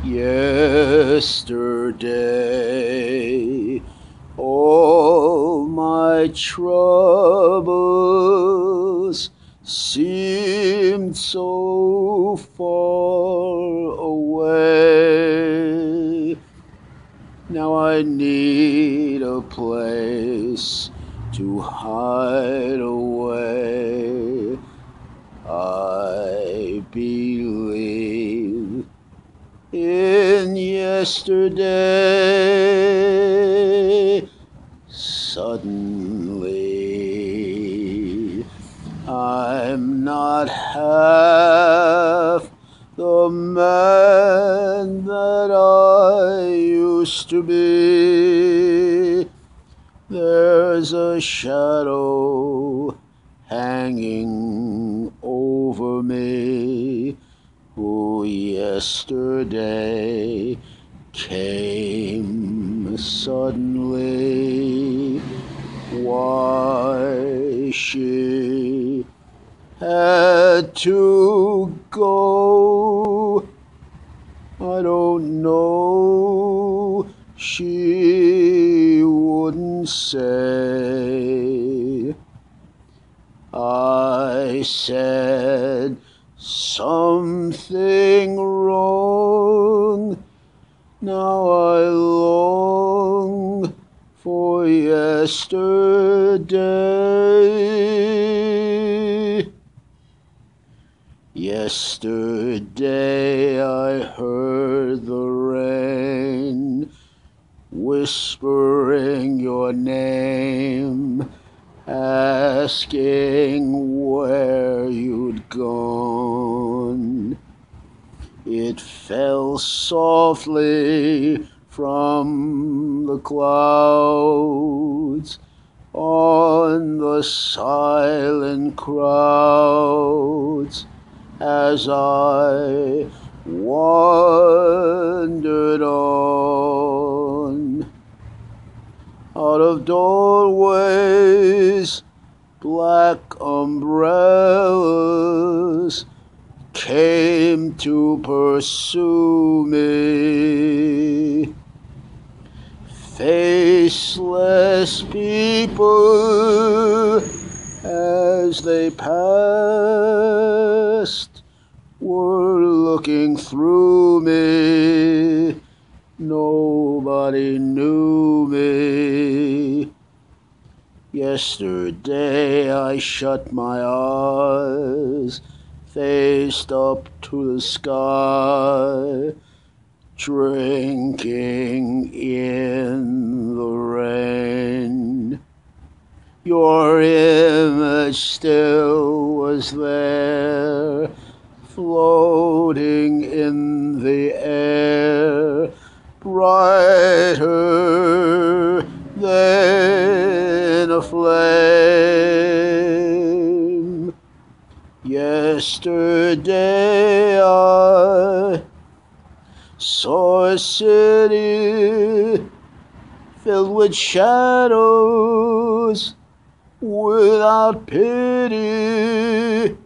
Yesterday, all my troubles seemed so far away. Now I need a place to hide away. I believe in yesterday. Suddenly, I'm not half the man that I used to be. There's a shadow hanging over me, who yesterday came suddenly. Why she had to go, I don't know. She wouldn't say. I said something wrong. Now I long for yesterday. Yesterday I heard the rain whispering your name, asking where you'd gone. It fell softly from the clouds on the silent crowds as I wandered on. Out of doorways, black umbrellas came to pursue me. Faceless people, as they passed, were looking through me. Nobody knew me. Yesterday I shut my eyes, faced up to the sky, drinking in the rain. Your image still was there, floating in the air, brighter than a flame. Yesterday I saw a city filled with shadows without pity,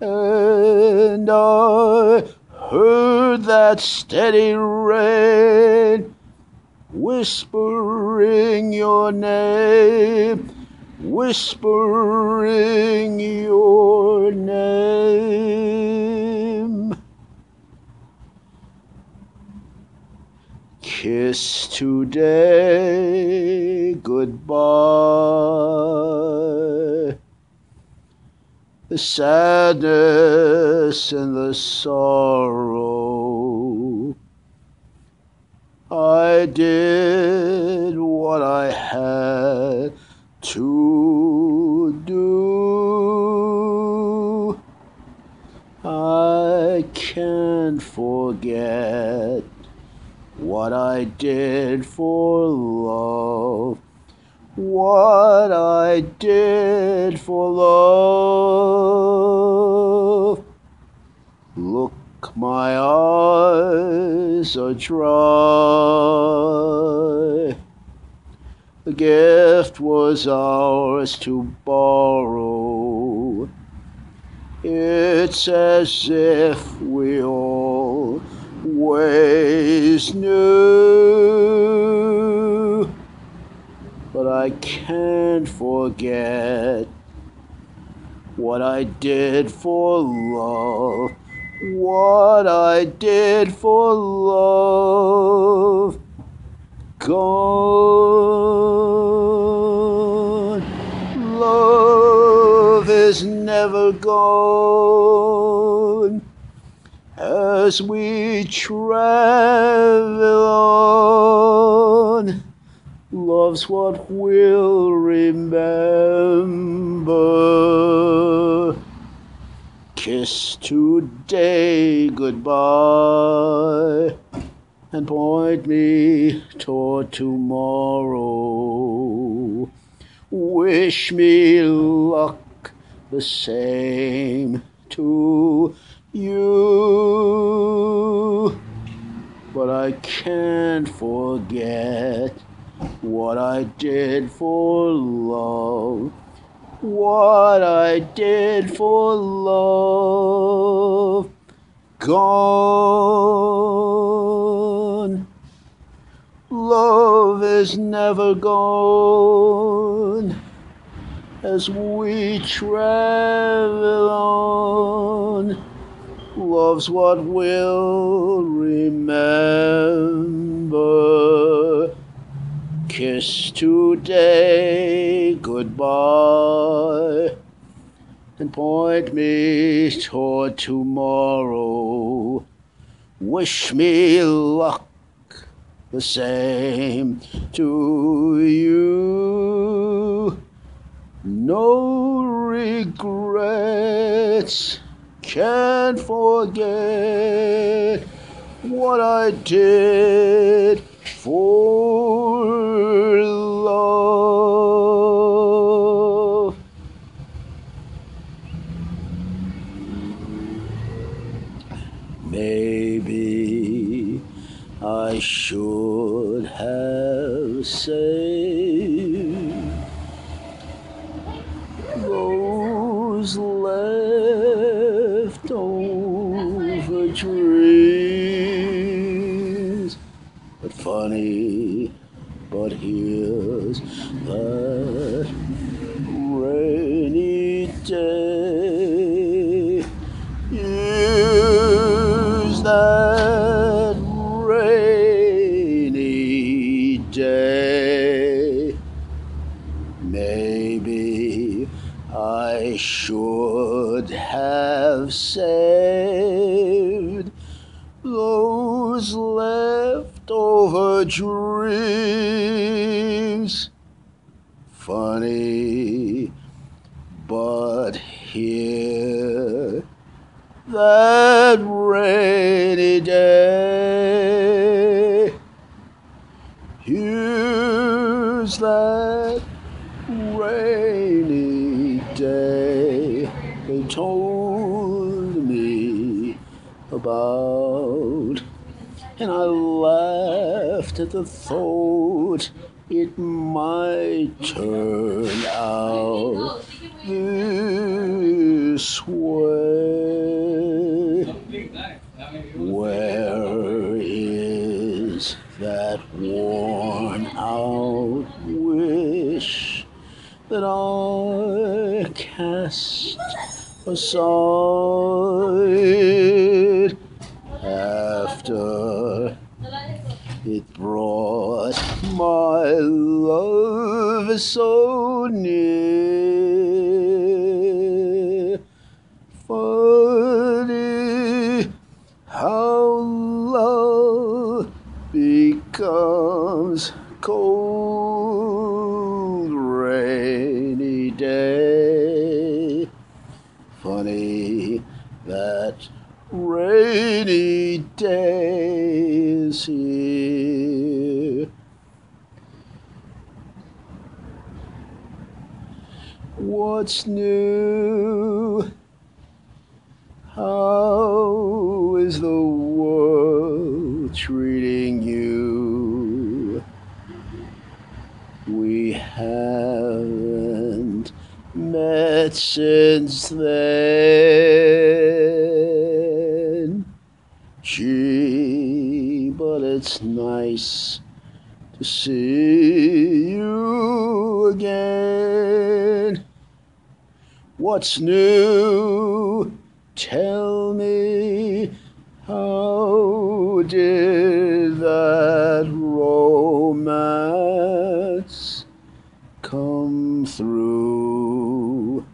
and I heard that steady rain whispering your name, whispering your name. Kiss today goodbye. The sadness and the sorrow. I did what I had to do. I can't forget what I did for love, what I did for love. Look, my eyes are dry. The gift was ours to borrow. It's as if we all wait is new, but I can't forget what I did for love, what I did for love. Gone, love is never gone. As we travel on, love's what we'll remember. Kiss today goodbye and point me toward tomorrow. Wish me luck the same to you, but I can't forget what I did for love, what I did for love. Gone, love is never gone. As we travel on, love's what we'll remember. Kiss today goodbye and point me toward tomorrow. Wish me luck the same to you. No regrets, can't forget what I did for love. Maybe I should have saved those leftover dreams. But funny, but here's that rainy day. Use that rainy day. Maybe I should have saved those leftover dreams. Funny, but here that rainy day. Here's that rainy day they told me about, and I laughed at the thought it might turn out this way. Where is that worn out wish that I cast aside after it brought my love so near? Funny how love becomes cold rainy day. Funny that rainy day is here. What's new? How is the world treating you? We haven't met since then. Gee, but but it's nice to see you again. What's new? Tell me, how did that romance come through?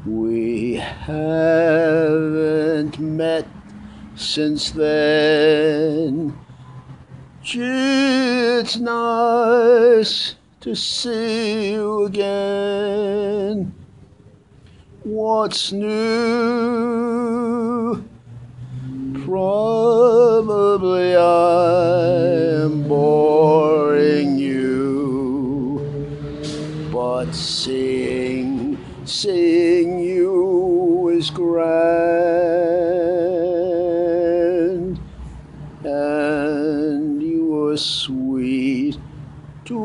We haven't met since then. Gee, it's nice to see you again. What's new? Probably I'm boring you, but seeing you is grand, and you were sweet to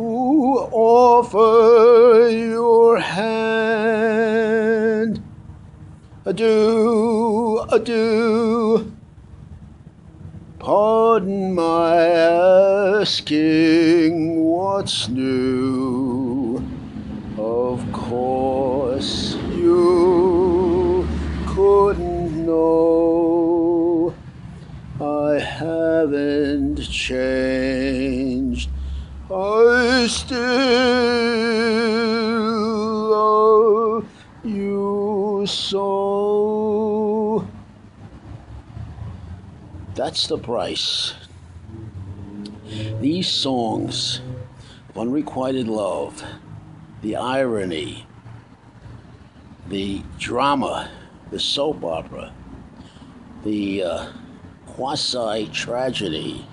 offer your hand. Adieu, adieu. Pardon my asking what's new. Of course you couldn't know. I haven't changed. I still love you so. That's the price. These songs of unrequited love, the irony, the drama, the soap opera, the quasi-tragedy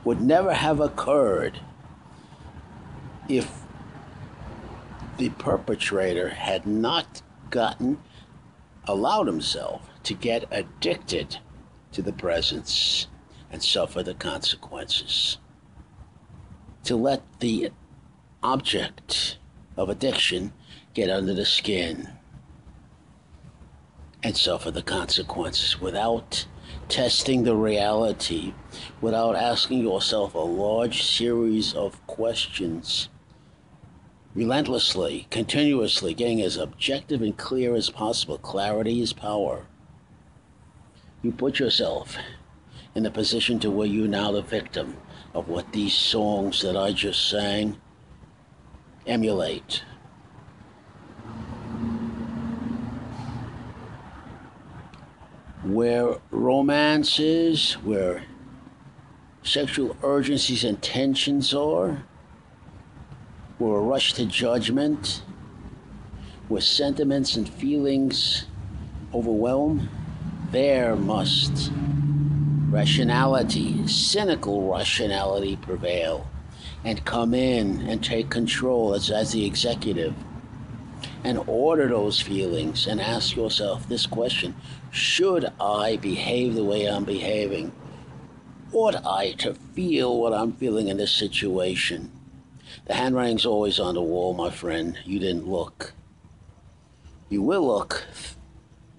would never have occurred if the perpetrator had not allowed himself to get addicted to the presence and suffer the consequences. To let the object of addiction get under the skin and suffer the consequences without testing the reality, without asking yourself a large series of questions, relentlessly, continuously, getting as objective and clear as possible. Clarity is power. You put yourself in a position to where you're now the victim of what these songs that I just sang emulate. Where romance is, where sexual urgencies and tensions are, where a rush to judgment, where sentiments and feelings overwhelm, there must rationality, cynical rationality prevail and come in and take control as the executive and order those feelings and ask yourself this question: should I behave the way I'm behaving? Ought I to feel what I'm feeling in this situation? The handwriting's always on the wall, my friend. You didn't look. You will look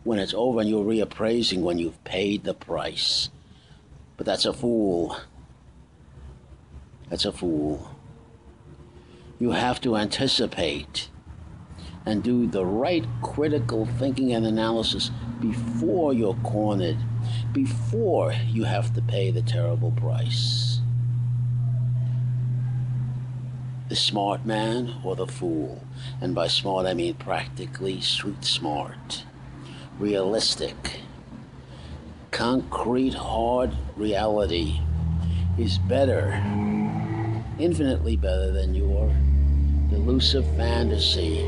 when it's over and you're reappraising when you've paid the price. But that's a fool. That's a fool. You have to anticipate and do the right critical thinking and analysis before you're cornered, before you have to pay the terrible price. The smart man or the fool, and by smart I mean practically street smart, realistic, concrete, hard reality is better, infinitely better than your delusive fantasy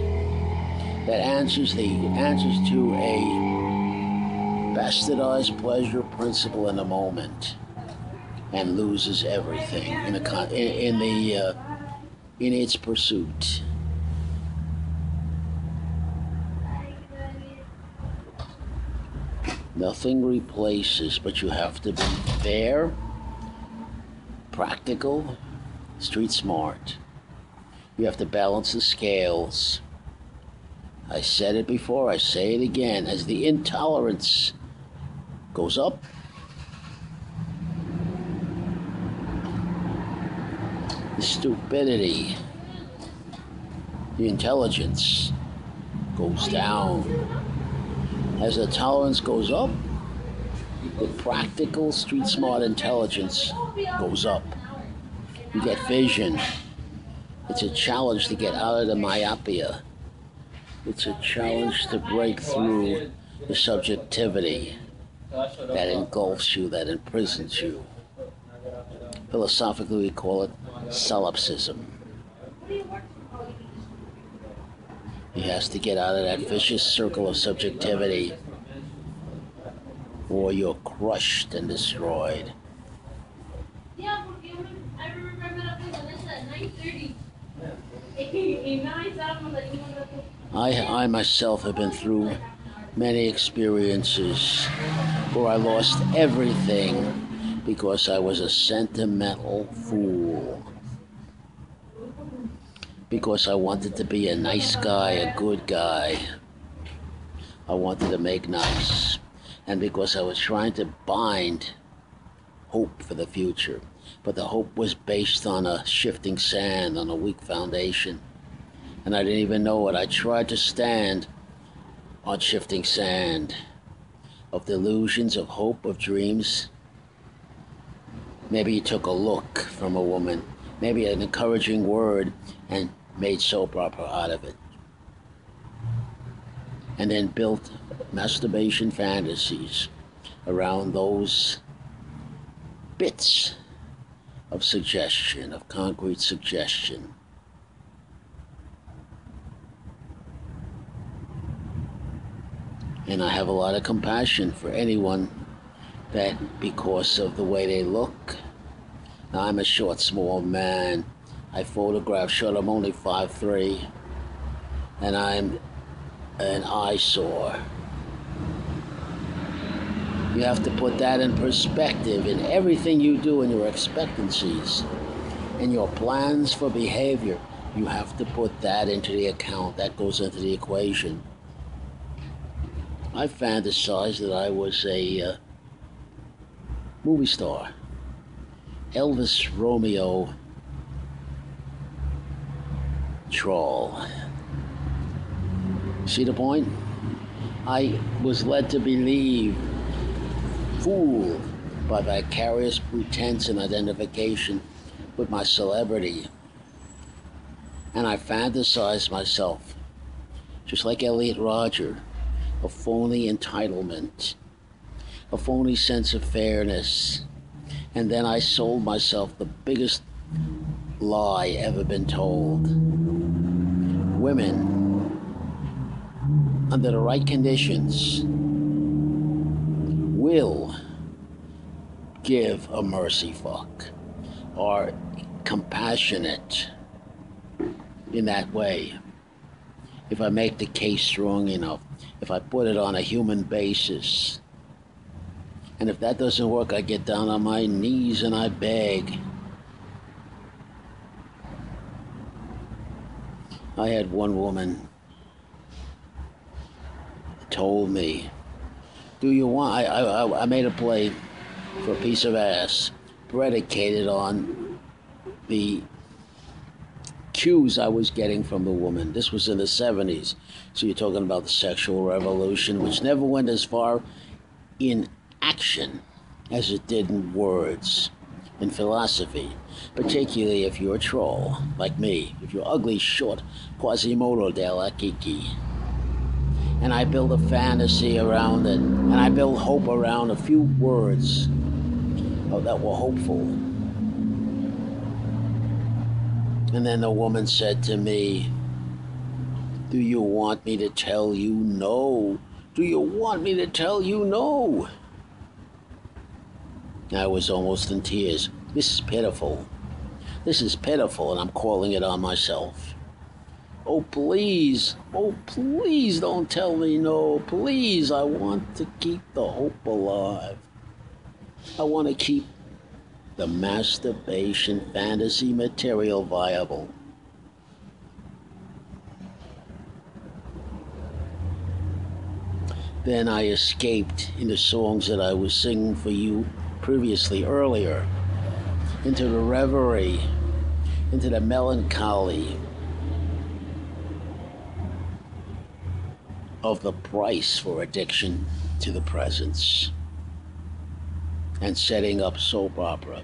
that answers to a bastardized pleasure principle in a moment and loses everything in its pursuit. Nothing replaces, but you have to be fair, practical, street smart. You have to balance the scales. I said it before, I say it again. As the intolerance goes up, the stupidity, the intelligence goes down. As the tolerance goes up, the practical, street smart intelligence goes up. You get vision. It's a challenge to get out of the myopia. It's a challenge to break through the subjectivity that engulfs you, that imprisons you. Philosophically, we call it solipsism. He has to get out of that vicious circle of subjectivity, or you're crushed and destroyed. I myself have been through many experiences where I lost everything because I was a sentimental fool. Because I wanted to be a nice guy, a good guy. I wanted to make nice. And because I was trying to bind hope for the future. But the hope was based on a shifting sand, on a weak foundation. And I didn't even know it. I tried to stand on shifting sand of delusions, of hope, of dreams. Maybe you took a look from a woman, maybe an encouraging word, and made soap opera out of it. And then built masturbation fantasies around those bits of suggestion, of concrete suggestion. And I have a lot of compassion for anyone that, because of the way they look, now I'm a short, small man. I photograph short, I'm only 5'3", and I'm an eyesore. You have to put that in perspective in everything you do, in your expectancies, in your plans for behavior. You have to put that into the account. That goes into the equation. I fantasized that I was a movie star. Elvis Romeo Troll. See the point? I was led to believe, fooled by vicarious pretense and identification with my celebrity. And I fantasized myself, just like Elliot Rodger, a phony entitlement, a phony sense of fairness. And then I sold myself the biggest lie ever been told. Women, under the right conditions, will give a mercy fuck, are compassionate in that way. If I make the case strong enough, if I put it on a human basis. And if that doesn't work, I get down on my knees and I beg. I had one woman told me, do you want, I made a play for a piece of ass predicated on the cues I was getting from the woman. This was in the 70s. So you're talking about the sexual revolution, which never went as far in action as it did in words, in philosophy, particularly if you're a troll, like me, if you're ugly, short, Quasimodo della Kiki. And I build a fantasy around it, and I build hope around a few words that were hopeful. And then the woman said to me, do you want me to tell you no? Do you want me to tell you no? I was almost in tears. This is pitiful. This is pitiful, and I'm calling it on myself. Oh, please don't tell me no. Please, I want to keep the hope alive. I want to keep the masturbation fantasy material viable. Then I escaped into songs that I was singing for you previously, earlier, into the reverie, into the melancholy of the price for addiction to the presence, and setting up soap opera,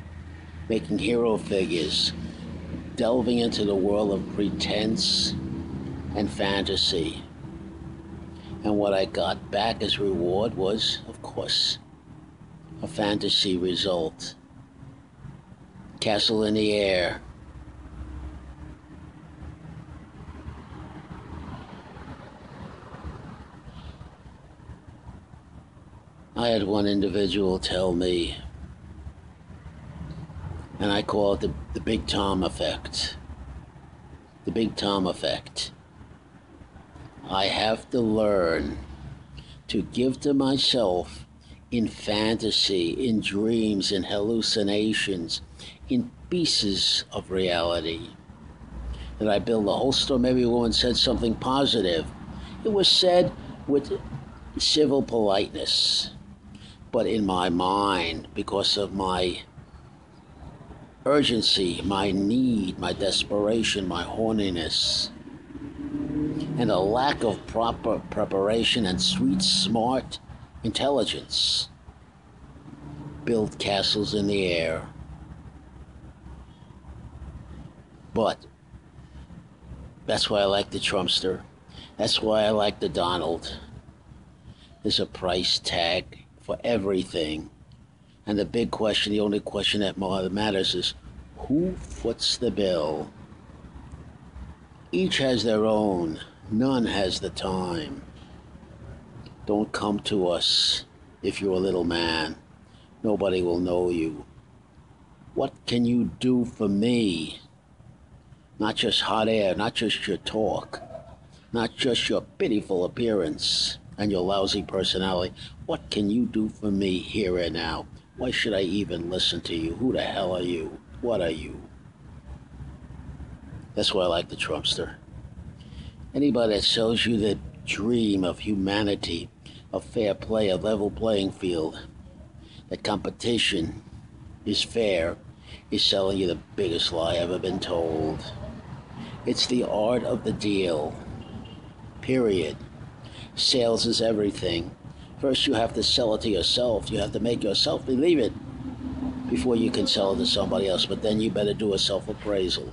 making hero figures, delving into the world of pretense and fantasy. And what I got back as reward was, of course, a fantasy result. Castle in the air. I had one individual tell me, and I call it the Big Tom effect. The Big Tom effect. I have to learn to give to myself in fantasy, in dreams, in hallucinations, in pieces of reality. That I build a whole story. Maybe a woman said something positive. It was said with civil politeness. But in my mind, because of my urgency, my need, my desperation, my horniness, and a lack of proper preparation and sweet, smart intelligence, build castles in the air. But that's why I like the Trumpster. That's why I like the Donald. There's a price tag for everything. And the big question, the only question that matters is, who foots the bill? Each has their own. None has the time. Don't come to us if you're a little man. Nobody will know you. What can you do for me? Not just hot air, not just your talk, not just your pitiful appearance and your lousy personality. What can you do for me here and now? Why should I even listen to you? Who the hell are you? What are you? That's why I like the Trumpster. Anybody that sells you the dream of humanity, of fair play, a level playing field, that competition is fair, is selling you the biggest lie ever been told. It's the art of the deal. Period. Sales is everything. First you have to sell it to yourself. You have to make yourself believe it before you can sell it to somebody else. But then you better do a self-appraisal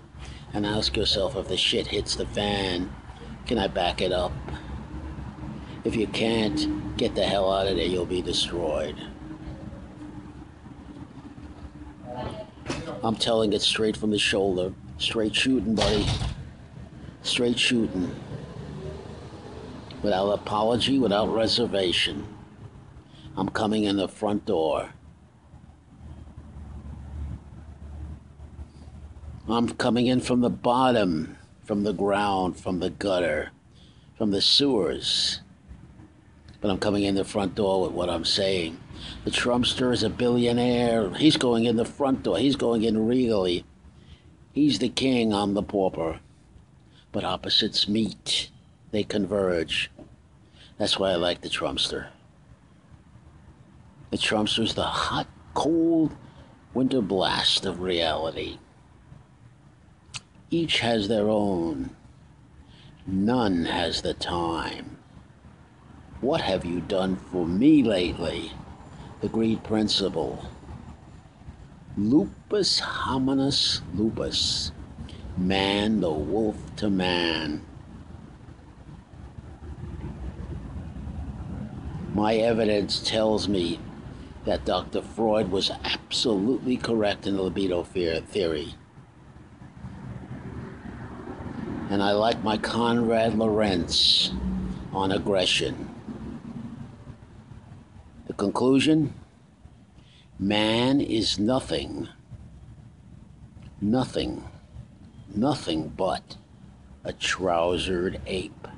and ask yourself, if the shit hits the fan, can I back it up? If you can't, get the hell out of there. You'll be destroyed. I'm telling it straight from the shoulder. Straight shooting, buddy. Straight shooting. Without apology, without reservation. I'm coming in the front door. I'm coming in from the bottom, from the ground, from the gutter, from the sewers. But I'm coming in the front door with what I'm saying. The Trumpster is a billionaire. He's going in the front door. He's going in regally. He's the king, I'm the pauper. But opposites meet. They converge. That's why I like the Trumpster. The Trumpster's the hot, cold winter blast of reality. Each has their own. None has the time. What have you done for me lately? The greed principle. Lupus hominis lupus. Man the wolf to man. My evidence tells me that Dr. Freud was absolutely correct in the libido theory. And I like my Konrad Lorenz on aggression. The conclusion? Man is nothing but a trousered ape.